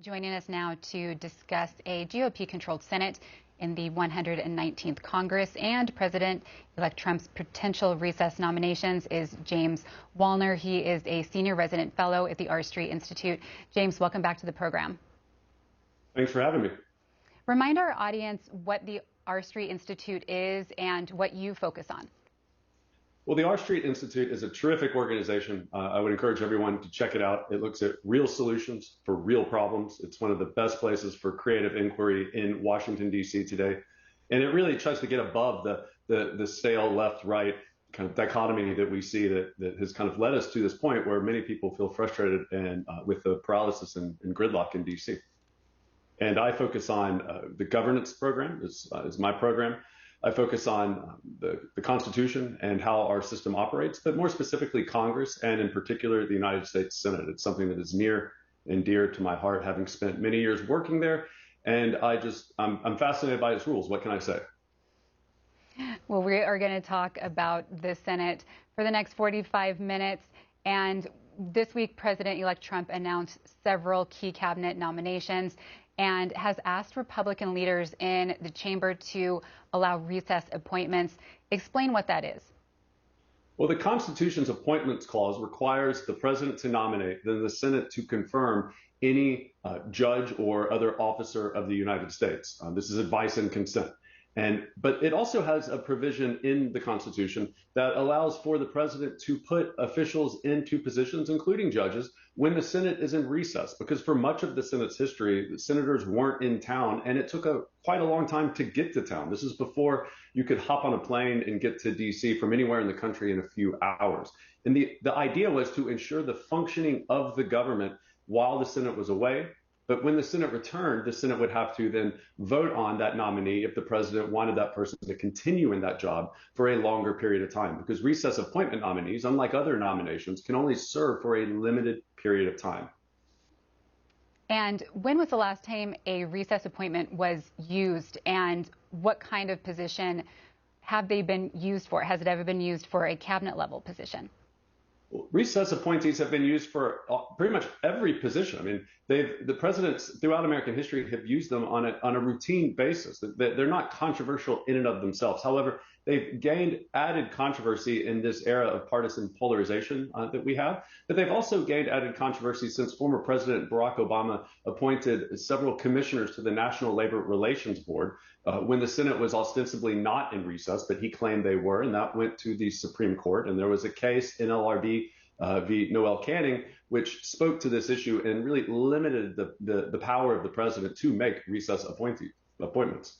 Joining us now to discuss a GOP-controlled Senate in the 119th Congress and President-elect Trump's potential recess nominations is James Wallner. He is a senior resident fellow at the R Street Institute. James, welcome back to the program. Thanks for having me. Remind our audience what the R Street Institute is and what you focus on. Well, the R Street Institute is a terrific organization. I would encourage everyone to check it out. It looks at real solutions for real problems. It's one of the best places for creative inquiry in Washington, D.C. today. And it really tries to get above the stale left-right kind of dichotomy that we see that has kind of led us to this point where many people feel frustrated and with the paralysis and gridlock in D.C. And I focus on the governance program, is my program. I focus on the Constitution and how our system operates, but more specifically Congress and in particular the United States Senate. It's something that is near and dear to my heart, having spent many years working there. And I'm fascinated by its rules. What can I say? Well, we are going to talk about the Senate for the next 45 minutes. And this week, President-elect Trump announced several key cabinet nominations and has asked Republican leaders in the chamber to allow recess appointments. Explain what that is. Well, the Constitution's appointments clause requires the president to nominate, then the Senate to confirm any judge or other officer of the United States. This is advice and consent. But it also has a provision in the Constitution that allows for the president to put officials into positions, including judges, when the Senate is in recess. Because for much of the Senate's history, the senators weren't in town, and it took quite a long time to get to town. This is before you could hop on a plane and get to D.C. from anywhere in the country in a few hours. And the idea was to ensure the functioning of the government while the Senate was away. But when the Senate returned, the Senate would have to then vote on that nominee if the president wanted that person to continue in that job for a longer period of time. Because recess appointment nominees, unlike other nominations, can only serve for a limited period of time. And when was the last time a recess appointment was used, and what kind of position have they been used for? Has it ever been used for a cabinet level position? Recess appointees have been used for pretty much every position. I mean, the presidents throughout American history have used them on a routine basis. They're not controversial in and of themselves. However, they've gained added controversy in this era of partisan polarization that we have. But they've also gained added controversy since former President Barack Obama appointed several commissioners to the National Labor Relations Board when the Senate was ostensibly not in recess, but he claimed they were, and that went to the Supreme Court. And there was a case, NLRB v. Noel Canning, which spoke to this issue and really limited the power of the president to make recess appointments.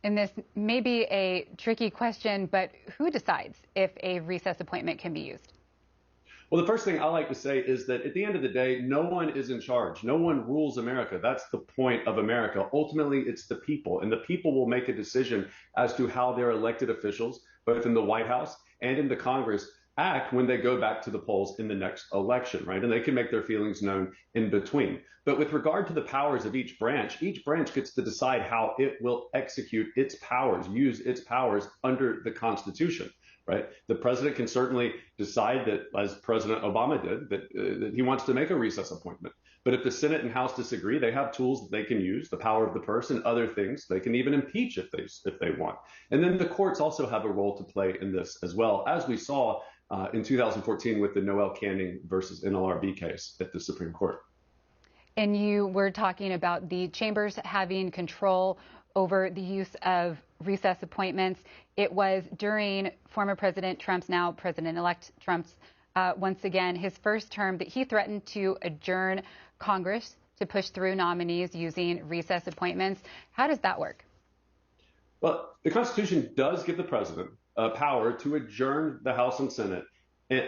And this may be a tricky question, but who decides if a recess appointment can be used? Well, the first thing I like to say is that at the end of the day, no one is in charge. No one rules America. That's the point of America. Ultimately, it's the people, and the people will make a decision as to how their elected officials, both in the White House and in the Congress, act when they go back to the polls in the next election, right? And they can make their feelings known in between. But with regard to the powers of each branch gets to decide how it will execute its powers, use its powers under the Constitution, right? The president can certainly decide that, as President Obama did, that he wants to make a recess appointment. But if the Senate and House disagree, they have tools that they can use, the power of the purse and other things. They can even impeach if they want. And then the courts also have a role to play in this as well, as we saw in 2014 with the Noel Canning versus NLRB case at the Supreme Court. And you were talking about the chambers having control over the use of recess appointments. It was during former President Trump's, now President-elect Trump's, once again, his first term, that he threatened to adjourn Congress to push through nominees using recess appointments. How does that work? Well, the Constitution does give the president power to adjourn the House and Senate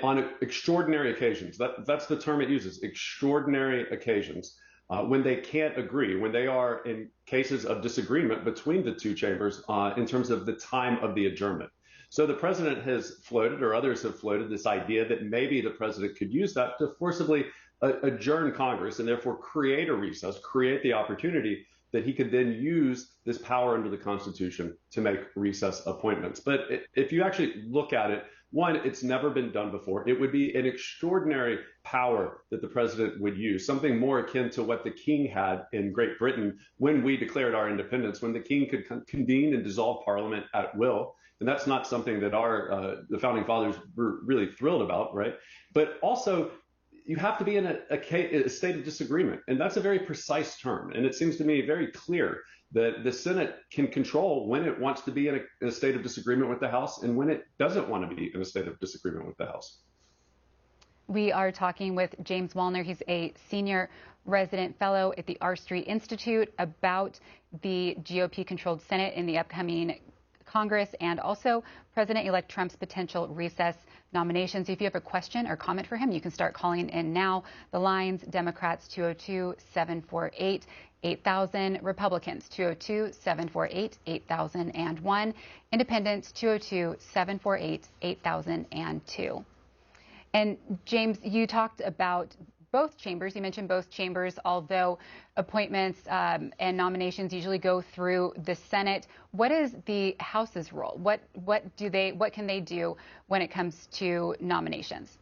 on extraordinary occasions. That's the term it uses, extraordinary occasions, when they can't agree, when they are in cases of disagreement between the two chambers in terms of the time of the adjournment. So the president has floated, or others have floated, this idea that maybe the president could use that to forcibly adjourn Congress and therefore create a recess, create the opportunity that he could then use this power under the Constitution to make recess appointments. But if you actually look at it, One, it's never been done before. It would be an extraordinary power that the president would use, something more akin to what the king had in Great Britain when we declared our independence, when the king could convene and dissolve parliament at will. And that's not something that the founding fathers were really thrilled about, right? But also, you have to be in a state of disagreement. And that's a very precise term. And it seems to me very clear that the Senate can control when it wants to be in a state of disagreement with the House and when it doesn't want to be in a state of disagreement with the House. We are talking with James Wallner. He's a senior resident fellow at the R Street Institute about the GOP-controlled Senate in the upcoming Congress and also President-elect Trump's potential recess nominations. If you have a question or comment for him, you can start calling in now. The lines: Democrats 202-748-8000, Republicans 202-748-8001, Independents 202-748-8002. And James, you talked about both chambers. You mentioned both chambers, although appointments and nominations usually go through the Senate. What is the House's role? What can they do when it comes to nominations?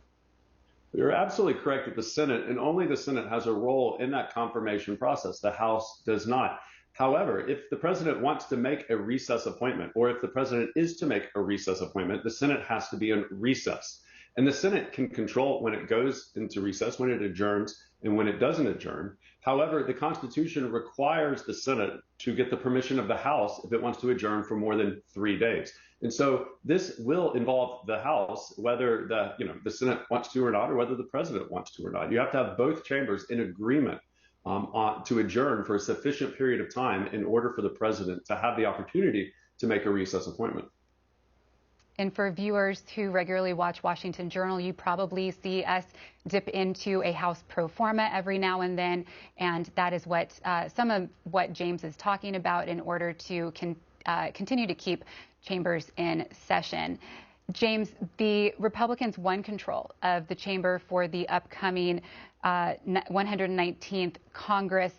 You're absolutely correct that the Senate, and only the Senate, has a role in that confirmation process. The House does not. However, if the president wants to make a recess appointment, or if the president is to make a recess appointment, the Senate has to be in recess. And the Senate can control when it goes into recess, when it adjourns, and when it doesn't adjourn. However, the Constitution requires the Senate to get the permission of the House if it wants to adjourn for more than 3 days. And so this will involve the House, whether the Senate wants to or not, or whether the president wants to or not. You have to have both chambers in agreement to adjourn for a sufficient period of time in order for the president to have the opportunity to make a recess appointment. And for viewers who regularly watch Washington Journal, you probably see us dip into a House pro forma every now and then. And that is what some of what James is talking about in order to continue to keep chambers in session. James, the Republicans won control of the chamber for the upcoming 119th Congress.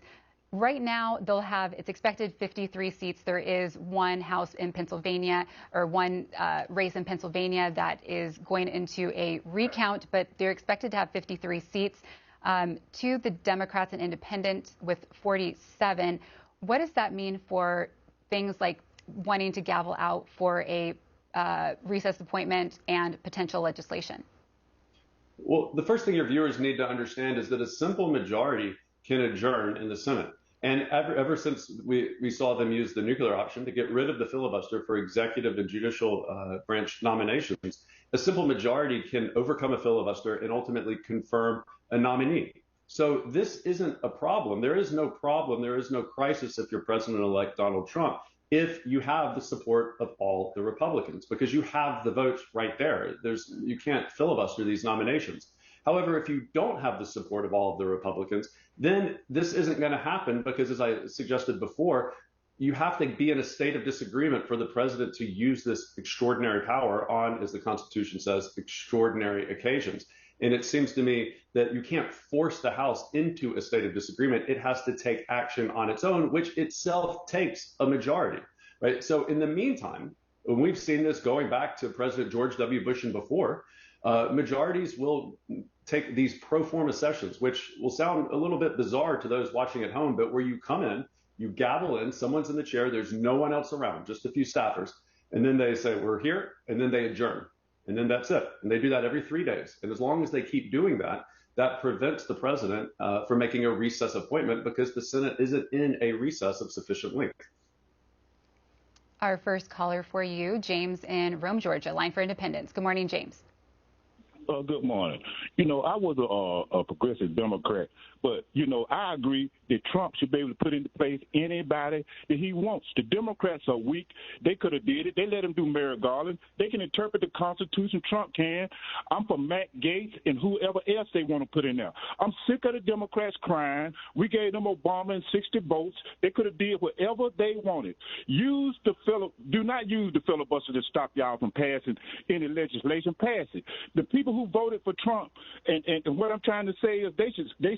Right now, they'll have, it's expected, 53 seats. There is one House in Pennsylvania, or one race in Pennsylvania that is going into a recount, but they're expected to have 53 seats. To the Democrats and Independents with 47. What does that mean for things like wanting to gavel out for a recess appointment and potential legislation? Well, the first thing your viewers need to understand is that a simple majority can adjourn in the Senate. And ever since we saw them use the nuclear option to get rid of the filibuster for executive and judicial branch nominations, a simple majority can overcome a filibuster and ultimately confirm a nominee. So this isn't a problem. There is no problem. There is no crisis if you're President-elect Donald Trump, if you have the support of all the Republicans, because you have the votes right there. You can't filibuster these nominations. However, if you don't have the support of all of the Republicans, then this isn't going to happen because, as I suggested before, you have to be in a state of disagreement for the president to use this extraordinary power on, as the Constitution says, extraordinary occasions. And it seems to me that you can't force the House into a state of disagreement. It has to take action on its own, which itself takes a majority, right? So in the meantime, and we've seen this going back to President George W. Bush and before, majorities will take these pro forma sessions, which will sound a little bit bizarre to those watching at home, but where you come in, you gavel in, someone's in the chair, there's no one else around, just a few staffers, and then they say, we're here, and then they adjourn. And then that's it. And they do that every 3 days. And as long as they keep doing that, that prevents the president from making a recess appointment because the Senate isn't in a recess of sufficient length. Our first caller for you, James in Rome, Georgia, line for Independence. Good morning, James. Good morning. I was a progressive Democrat, but, I agree that Trump should be able to put into place anybody that he wants. The Democrats are weak. They could have did it. They let him do Merrick Garland. They can interpret the Constitution. Trump can. I'm for Matt Gaetz and whoever else they want to put in there. I'm sick of the Democrats crying. We gave them Obama and 60 votes. They could have did whatever they wanted. Do not use the filibuster to stop y'all from passing any legislation. Pass it. The people who who voted for Trump, and what I'm trying to say is they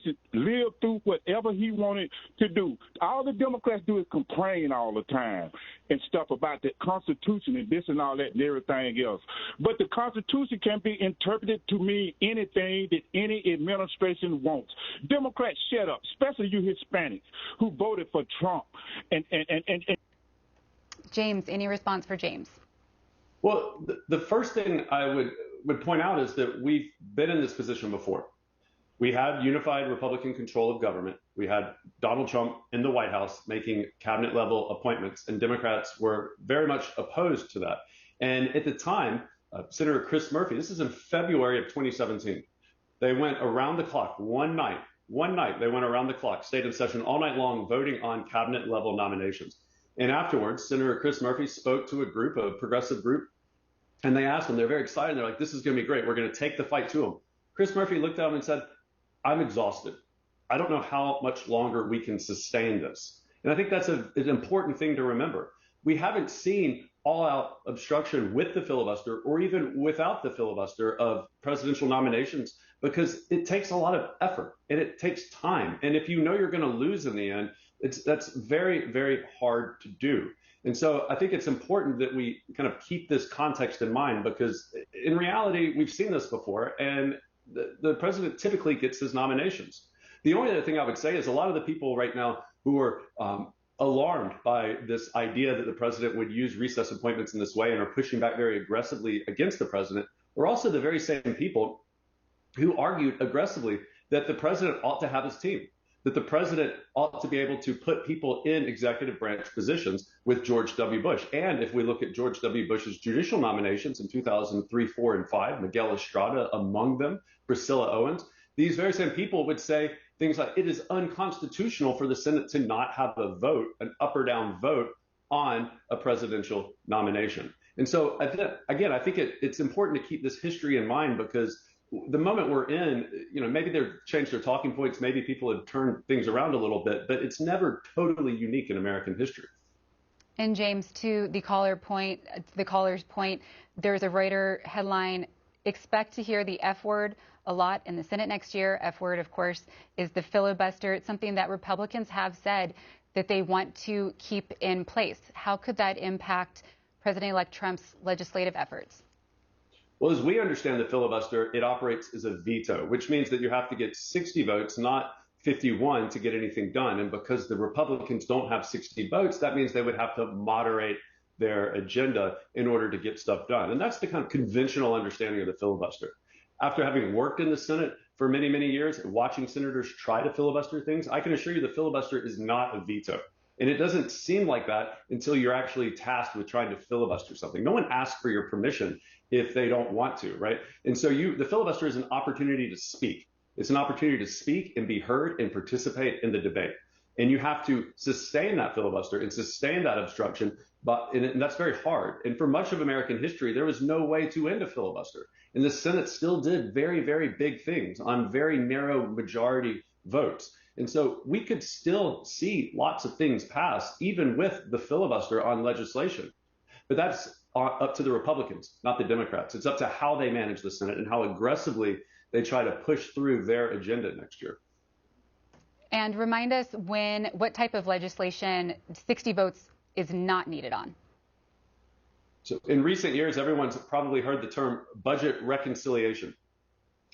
should live through whatever he wanted to do. All the Democrats do is complain all the time and stuff about the Constitution and this and all that and everything else. But the Constitution can be interpreted to mean anything that any administration wants. Democrats, shut up, especially you Hispanics who voted for Trump. And James, any response for James? Well, the first thing I would point out is that we've been in this position before. We had unified Republican control of government. We had Donald Trump in the White House making cabinet level appointments, and Democrats were very much opposed to that. And at the time, Senator Chris Murphy, this is in February of 2017, they went around the clock one night they went around the clock, stayed in session all night long, voting on cabinet level nominations. And afterwards, Senator Chris Murphy spoke to a progressive group, and they asked him, they're very excited. They're like, this is going to be great. We're going to take the fight to him. Chris Murphy looked at him and said, I'm exhausted. I don't know how much longer we can sustain this. And I think that's an important thing to remember. We haven't seen all-out obstruction with the filibuster or even without the filibuster of presidential nominations because it takes a lot of effort and it takes time. And if you know you're going to lose in the end, that's very, very hard to do. And so I think it's important that we kind of keep this context in mind because in reality, we've seen this before, and the president typically gets his nominations. The only other thing I would say is a lot of the people right now who are alarmed by this idea that the president would use recess appointments in this way and are pushing back very aggressively against the president are also the very same people who argued aggressively that the president ought to have his team, that the president ought to be able to put people in executive branch positions with George W. Bush. And if we look at George W. Bush's judicial nominations in 2003, 4, and 5, Miguel Estrada among them, Priscilla Owens, these very same people would say things like it is unconstitutional for the Senate to not have a vote, an up or down vote on a presidential nomination. And so, again, I think it's important to keep this history in mind because the moment we're in, maybe they've changed their talking points, maybe people have turned things around a little bit, but it's never totally unique in American history. And James, to the caller's point, there's a Reuters headline, expect to hear the F word a lot in the Senate next year. F word, of course, is the filibuster. It's something that Republicans have said that they want to keep in place. How could that impact President-elect Trump's legislative efforts? Well, as we understand the filibuster, it operates as a veto, which means that you have to get 60 votes, not 51, to get anything done. And because the Republicans don't have 60 votes, that means they would have to moderate their agenda in order to get stuff done. And that's the kind of conventional understanding of the filibuster. After having worked in the Senate for many, many years, watching senators try to filibuster things, I can assure you the filibuster is not a veto. And it doesn't seem like that until you're actually tasked with trying to filibuster something. No one asks for your permission if they don't want to, right? And so the filibuster is an opportunity to speak. It's an opportunity to speak and be heard and participate in the debate. And you have to sustain that filibuster and sustain that obstruction, and that's very hard. And for much of American history, there was no way to end a filibuster. And the Senate still did very, very big things on very narrow majority votes. And so we could still see lots of things pass, even with the filibuster on legislation. But that's up to the Republicans, not the Democrats. It's up to how they manage the Senate and how aggressively they try to push through their agenda next year. And remind us what type of legislation 60 votes is not needed on. So in recent years, everyone's probably heard the term budget reconciliation.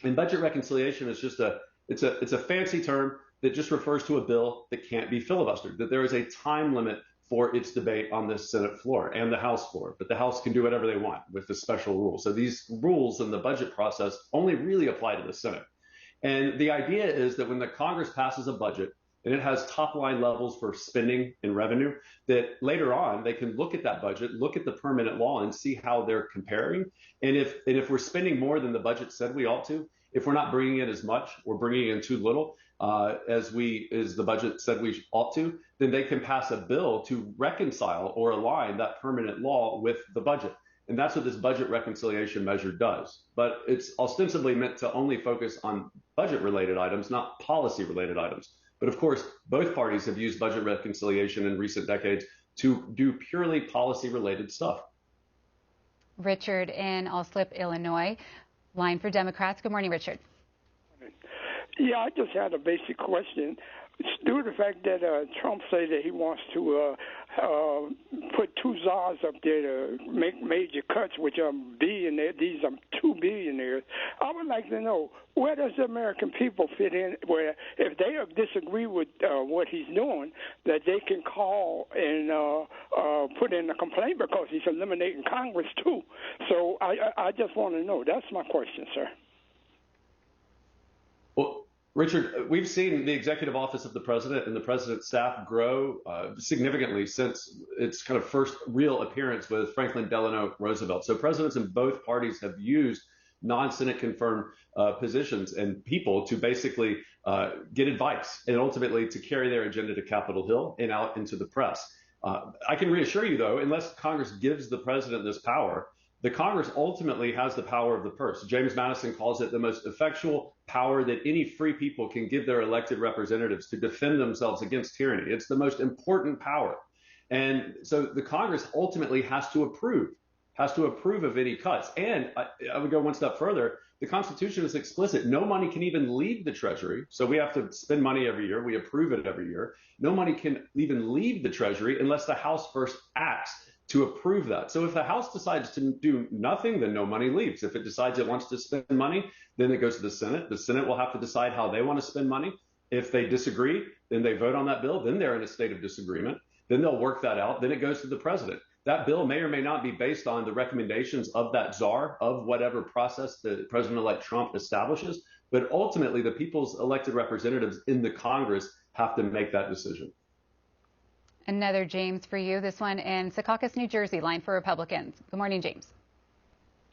And budget reconciliation is just it's a fancy term that just refers to a bill that can't be filibustered, that there is a time limit for its debate on the Senate floor and the House floor, but the House can do whatever they want with the special rules. So these rules in the budget process only really apply to the Senate. And the idea is that when the Congress passes a budget and it has top line levels for spending and revenue, that later on they can look at that budget, look at the permanent law and see how they're comparing. And if we're spending more than the budget said we ought to, if we're not bringing in as much, we're bringing in too little, as the budget said we ought to, then they can pass a bill to reconcile or align that permanent law with the budget. And that's what this budget reconciliation measure does. But it's ostensibly meant to only focus on budget-related items, not policy-related items. But of course, both parties have used budget reconciliation in recent decades to do purely policy-related stuff. Richard in Allslip, Illinois. line for Democrats. Good morning, Richard. Yeah, I just had a basic question. Due to the fact that Trump said that he wants to put two czars up there to make major cuts, which are billionaires, these are two billionaires, I would like to know, where does the American people fit in, where if they disagree with what he's doing, that they can call and put in a complaint because he's eliminating Congress too. So I just want to know. That's my question, sir. Well, Richard, we've seen the executive office of the president and the president's staff grow significantly since its kind of first real appearance with Franklin Delano Roosevelt. So presidents in both parties have used non-Senate confirmed positions and people to basically get advice and ultimately to carry their agenda to Capitol Hill and out into the press. I can reassure you, though, unless Congress gives the president this power, the Congress ultimately has the power of the purse. James Madison calls it the most effectual power that any free people can give their elected representatives to defend themselves against tyranny. It's the most important power. And so the Congress ultimately has to approve of any cuts. And I would go one step further. The Constitution is explicit. No money can even leave the Treasury. So we have to spend money every year. We approve it every year. No money can even leave the Treasury unless the House first acts to approve that. So if the House decides to do nothing, then no money leaves. If it decides it wants to spend money, then it goes to the Senate. The Senate will have to decide how they want to spend money. If they disagree, then they vote on that bill. Then they're in a state of disagreement. Then they'll work that out. Then it goes to the president. That bill may or may not be based on the recommendations of that czar, of whatever process the President-elect Trump establishes. But ultimately, the people's elected representatives in the Congress have to make that decision. Another James for you, this one in Secaucus, New Jersey, line for Republicans. Good morning, James.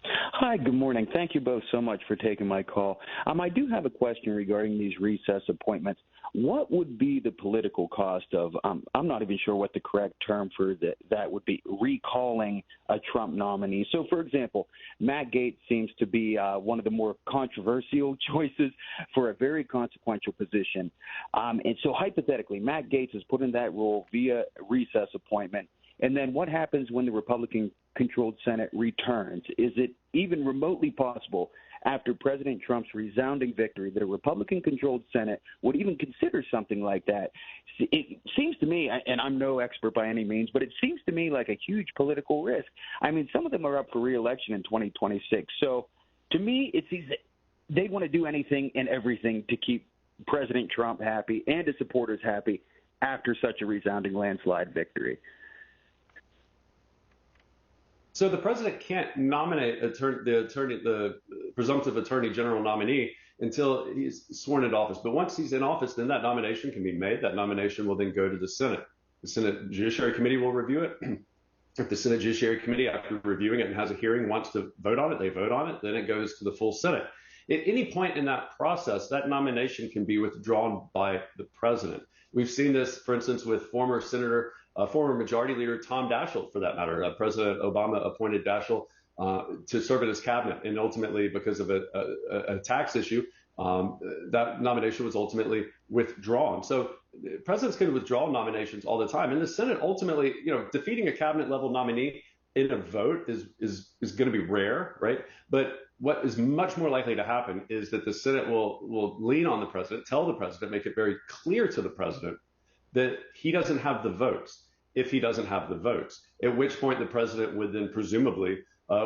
Hi, good morning. Thank you both so much for taking my call. I do have a question regarding these recess appointments. What would be the political cost of, I'm not even sure what the correct term for that would be, recalling a Trump nominee? So, for example, Matt Gaetz seems to be one of the more controversial choices for a very consequential position. And so, hypothetically, Matt Gaetz is put in that role via recess appointment. And then what happens when the Republican-controlled Senate returns? Is it even remotely possible after President Trump's resounding victory that a Republican-controlled Senate would even consider something like that? It seems to me, and I'm no expert by any means, but it seems to me like a huge political risk. I mean, some of them are up for re-election in 2026. So to me, it seems that they want to do anything and everything to keep President Trump happy and his supporters happy after such a resounding landslide victory. So the president can't nominate the presumptive attorney general nominee until he's sworn into office. But once he's in office, then that nomination can be made. That nomination will then go to the Senate. The Senate Judiciary Committee will review it. If the Senate Judiciary Committee, after reviewing it and has a hearing, wants to vote on it, they vote on it. Then it goes to the full Senate. At any point in that process, that nomination can be withdrawn by the president. We've seen this, for instance, with former Majority Leader Tom Daschle, for that matter. President Obama appointed Daschle to serve in his cabinet, and ultimately, because of a tax issue, that nomination was ultimately withdrawn. So presidents can withdraw nominations all the time, and the Senate ultimately, defeating a cabinet level nominee in a vote is going to be rare, right? But what is much more likely to happen is that the Senate will lean on the president, tell the president, make it very clear to the president that he doesn't have the votes. If he doesn't have the votes, at which point the president would then presumably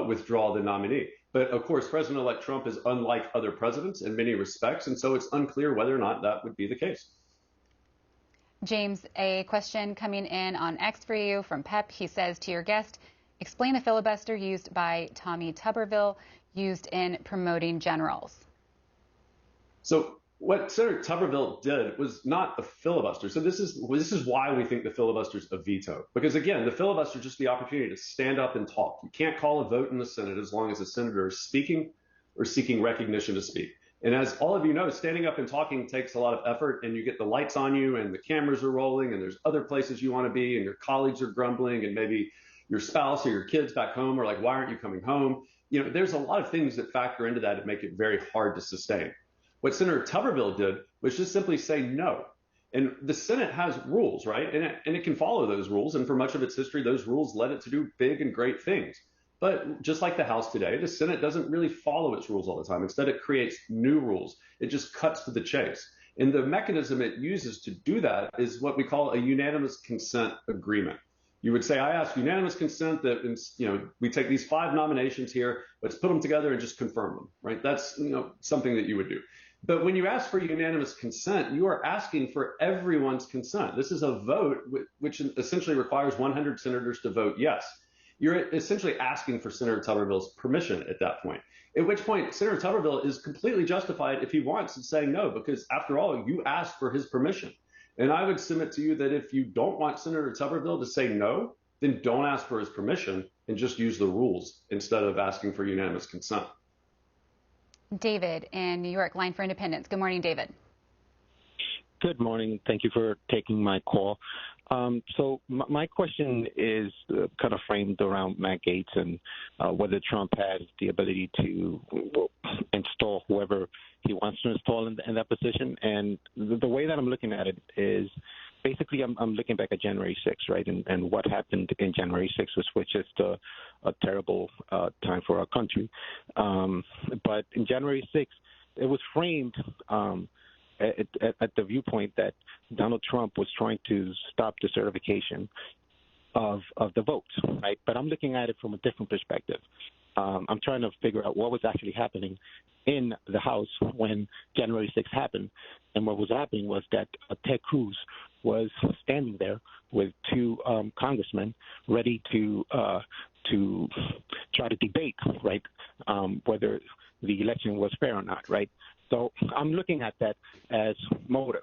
withdraw the nominee. But of course, President-elect Trump is unlike other presidents in many respects, and so it's unclear whether or not that would be the case. James, a question coming in on X for you from Pep. He says to your guest, explain the filibuster used by Tommy Tuberville used in promoting generals. So what Senator Tuberville did was not a filibuster. So this is why we think the filibuster is a veto. Because again, the filibuster is just the opportunity to stand up and talk. You can't call a vote in the Senate as long as a senator is speaking or seeking recognition to speak. And as all of you know, standing up and talking takes a lot of effort, and you get the lights on you and the cameras are rolling and there's other places you want to be and your colleagues are grumbling and maybe your spouse or your kids back home are like, why aren't you coming home? There's a lot of things that factor into that and make it very hard to sustain. What Senator Tuberville did was just simply say no. And the Senate has rules, right? And it can follow those rules. And for much of its history, those rules led it to do big and great things. But just like the House today, the Senate doesn't really follow its rules all the time. Instead, it creates new rules. It just cuts to the chase. And the mechanism it uses to do that is what we call a unanimous consent agreement. You would say, I ask unanimous consent that, we take these 5 nominations here, let's put them together and just confirm them, right? That's, something that you would do. But when you ask for unanimous consent, you are asking for everyone's consent. This is a vote which essentially requires 100 senators to vote yes. You're essentially asking for Senator Tuberville's permission at that point. At which point, Senator Tuberville is completely justified if he wants in saying no, because after all, you asked for his permission. And I would submit to you that if you don't want Senator Tuberville to say no, then don't ask for his permission and just use the rules instead of asking for unanimous consent. David in New York, line for independence. Good morning, David. Good morning. Thank you for taking my call. So my question is kind of framed around Matt Gaetz and whether Trump has the ability to install whoever he wants to install in that position. And the way that I'm looking at it is basically I'm looking back at January 6th, right, and what happened in January 6th was just a terrible time for our country. But in January 6th, it was framed at the viewpoint that Donald Trump was trying to stop the certification of the votes, right? But I'm looking at it from a different perspective. I'm trying to figure out what was actually happening in the House when January 6th happened. And what was happening was that Ted Cruz was standing there with 2 congressmen ready to try to debate, right, whether the election was fair or not, right? So I'm looking at that as motive.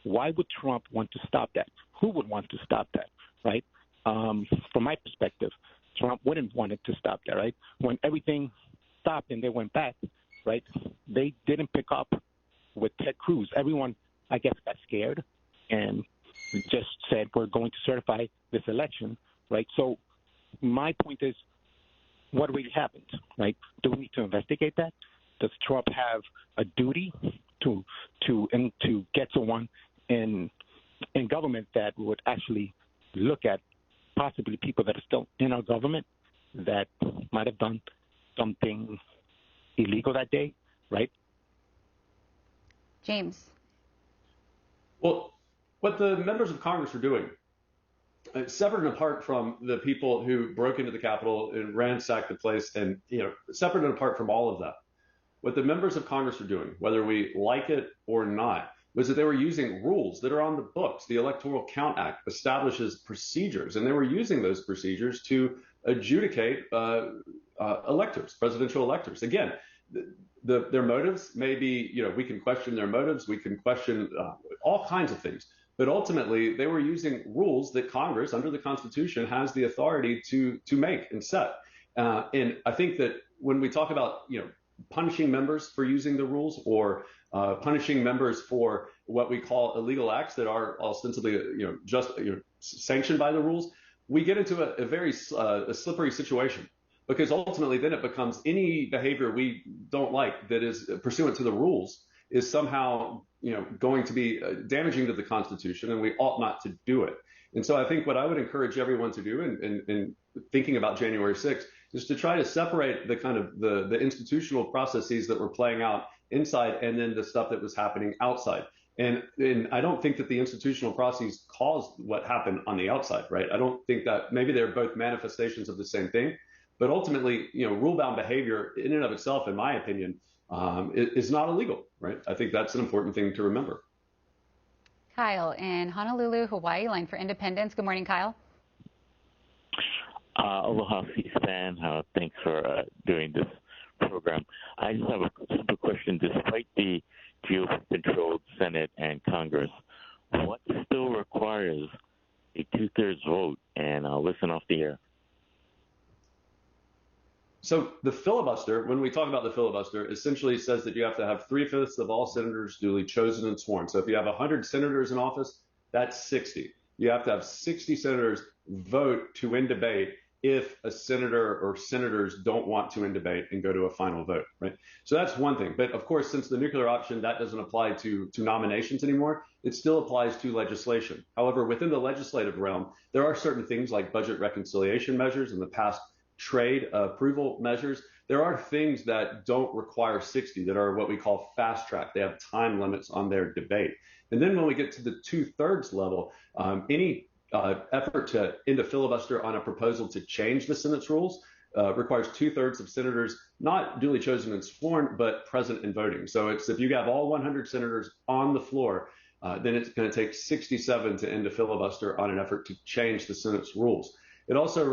Why would Trump want to stop that? Who would want to stop that, right? From my perspective, Trump wouldn't want it to stop that, right? When everything stopped and they went back, right, they didn't pick up with Ted Cruz. Everyone, I guess, got scared and just said, we're going to certify this election, right? So my point is, what really happened, right? Do we need to investigate that? Does Trump have a duty to get someone in government that would actually look at possibly people that are still in our government that might have done something illegal that day, right? James. Well, what the members of Congress are doing, separate and apart from the people who broke into the Capitol and ransacked the place, and separate and apart from all of that, what the members of Congress are doing, whether we like it or not, was that they were using rules that are on the books. The Electoral Count Act establishes procedures, and they were using those procedures to adjudicate electors, presidential electors. Again, their motives may be, we can question their motives, we can question all kinds of things. But ultimately, they were using rules that Congress, under the Constitution, has the authority to make and set. And I think that when we talk about, punishing members for using the rules or punishing members for what we call illegal acts that are ostensibly, just sanctioned by the rules, we get into a very slippery situation, because ultimately then it becomes any behavior we don't like that is pursuant to the rules is somehow, going to be damaging to the Constitution, and we ought not to do it. And so I think what I would encourage everyone to do in thinking about January 6th is to try to separate the kind of the institutional processes that were playing out inside and then the stuff that was happening outside. And I don't think that the institutional processes caused what happened on the outside, right? I don't think that maybe they're both manifestations of the same thing, but ultimately, rule-bound behavior in and of itself, in my opinion, is not illegal, right? I think that's an important thing to remember. Kyle in Honolulu, Hawaii, line for independence. Good morning, Kyle. Aloha, C-SPAN. Thanks for doing this program. I just have a simple question. Despite the GOP-controlled Senate and Congress, what still requires a two-thirds vote? And I'll listen off the air. So the filibuster, when we talk about the filibuster, essentially says that you have to have 3/5 of all senators duly chosen and sworn. So if you have 100 senators in office, that's 60. You have to have 60 senators vote to end debate if a senator or senators don't want to end debate and go to a final vote, right? So that's one thing. But of course, since the nuclear option, that doesn't apply to nominations anymore. It still applies to legislation. However, within the legislative realm, there are certain things like budget reconciliation measures. In the past, trade approval measures, there are things that don't require 60 that are what we call fast track. They have time limits on their debate. And then when we get to the 2/3 level, any effort to end a filibuster on a proposal to change the Senate's rules requires 2/3 of senators, not duly chosen and sworn, but present and voting. So it's if you have all 100 senators on the floor, then it's going to take 67 to end a filibuster on an effort to change the Senate's rules. It also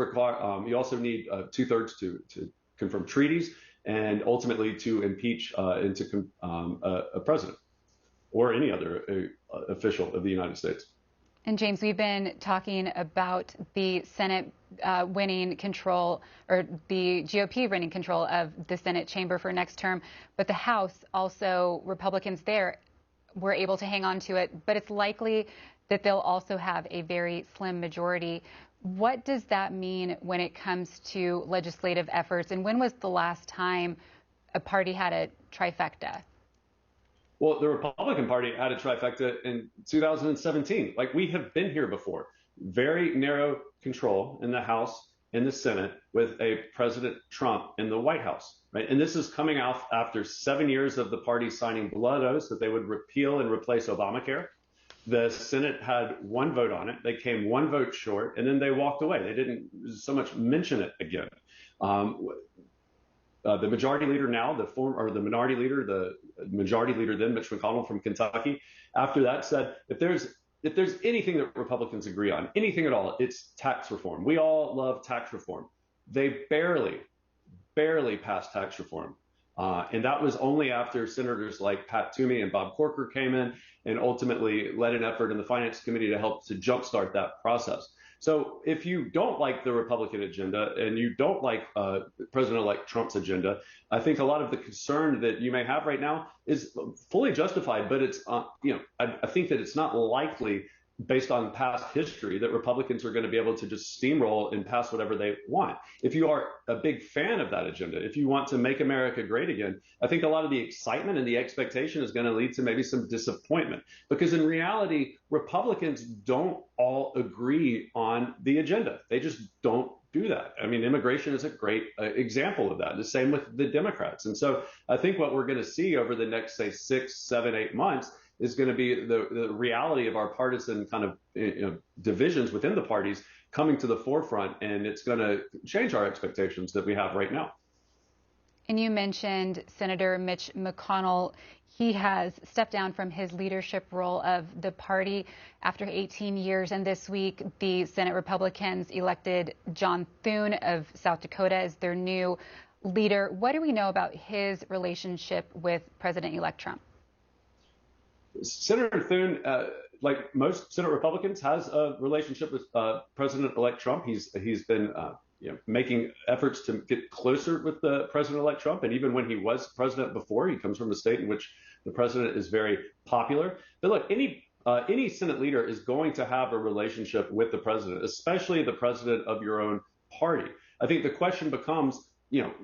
you also need 2/3 to confirm treaties and ultimately to impeach a president or any other official of the United States. And James, we've been talking about the Senate winning control, or the GOP winning control of the Senate chamber for next term, but the House also, Republicans there were able to hang on to it, but it's likely that they'll also have a very slim majority. What does that mean when it comes to legislative efforts? And when was the last time a party had a trifecta? Well, the Republican Party had a trifecta in 2017. Like, we have been here before. Very narrow control in the House, in the Senate, with a President Trump in the White House, right? And this is coming out after 7 years of the party signing blood oaths that they would repeal and replace Obamacare. The Senate had one vote on it. They came one vote short, and then they walked away. They didn't so much mention it again. The majority leader now, the minority leader, the majority leader then, Mitch McConnell from Kentucky, after that said, if there's anything that Republicans agree on, anything at all, it's tax reform. We all love tax reform. They barely passed tax reform. And that was only after senators like Pat Toomey and Bob Corker came in and ultimately led an effort in the Finance Committee to help to jumpstart that process. So if you don't like the Republican agenda and you don't like President-elect Trump's agenda, I think a lot of the concern that you may have right now is fully justified. But it's, I think that it's not likely, based on past history, that Republicans are going to be able to just steamroll and pass whatever they want. If you are a big fan of that agenda, if you want to make America great again, I think a lot of the excitement and the expectation is going to lead to maybe some disappointment, because in reality, Republicans don't all agree on the agenda. They just don't do that. I mean, immigration is a great example of that. The same with the Democrats. And so I think what we're going to see over the next, say, 6, 7, 8 months is going to be the reality of our partisan kind of divisions within the parties coming to the forefront, and it's going to change our expectations that we have right now. And you mentioned Senator Mitch McConnell. He has stepped down from his leadership role of the party after 18 years. And this week, the Senate Republicans elected John Thune of South Dakota as their new leader. What do we know about his relationship with President-elect Trump? Senator Thune, like most Senate Republicans, has a relationship with President-elect Trump. He's been making efforts to get closer with the President-elect Trump. And even when he was president before, he comes from a state in which the president is very popular. But look, any Senate leader is going to have a relationship with the president, especially the president of your own party. I think the question becomes,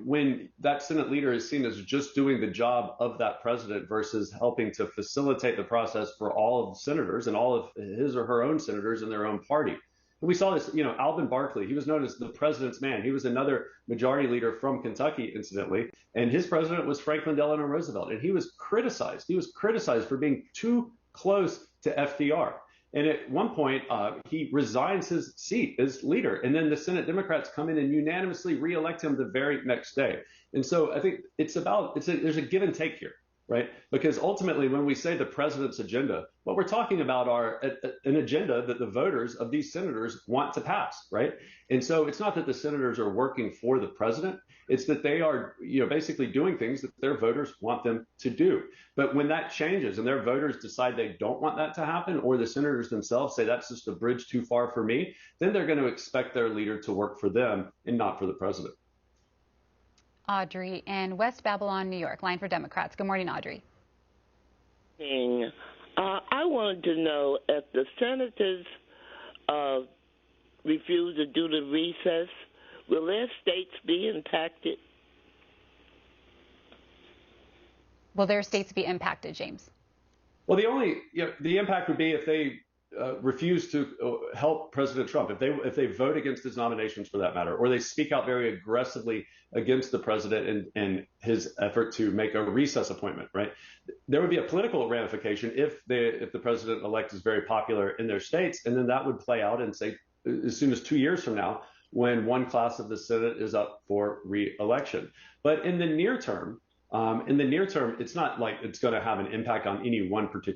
when that Senate leader is seen as just doing the job of that president versus helping to facilitate the process for all of the senators and all of his or her own senators in their own party. And we saw this, Alvin Barkley, he was known as the president's man. He was another majority leader from Kentucky, incidentally, and his president was Franklin Delano Roosevelt. And he was criticized. He was criticized for being too close to FDR. And at one point, he resigns his seat as leader. And then the Senate Democrats come in and unanimously reelect him the very next day. And so I think there's a give and take here, right? Because ultimately, when we say the president's agenda, what we're talking about are an agenda that the voters of these senators want to pass, right? And so it's not that the senators are working for the president. It's that they are, basically doing things that their voters want them to do. But when that changes and their voters decide they don't want that to happen, or the senators themselves say that's just a bridge too far for me, then they're going to expect their leader to work for them and not for the president. Audrey in West Babylon, New York, line for Democrats. Good morning, Audrey. I wanted to know if the senators refuse to do the recess, will their states be impacted? Will their states be impacted, James? Well, the impact would be if they refuse to help President Trump, if they vote against his nominations for that matter, or they speak out very aggressively against the president and his effort to make a recess appointment, right? There would be a political ramification if the president-elect is very popular in their states, and then that would play out and say as soon as 2 years from now, when one class of the Senate is up for re-election. But in the near term, it's not like it's going to have an impact on any one particular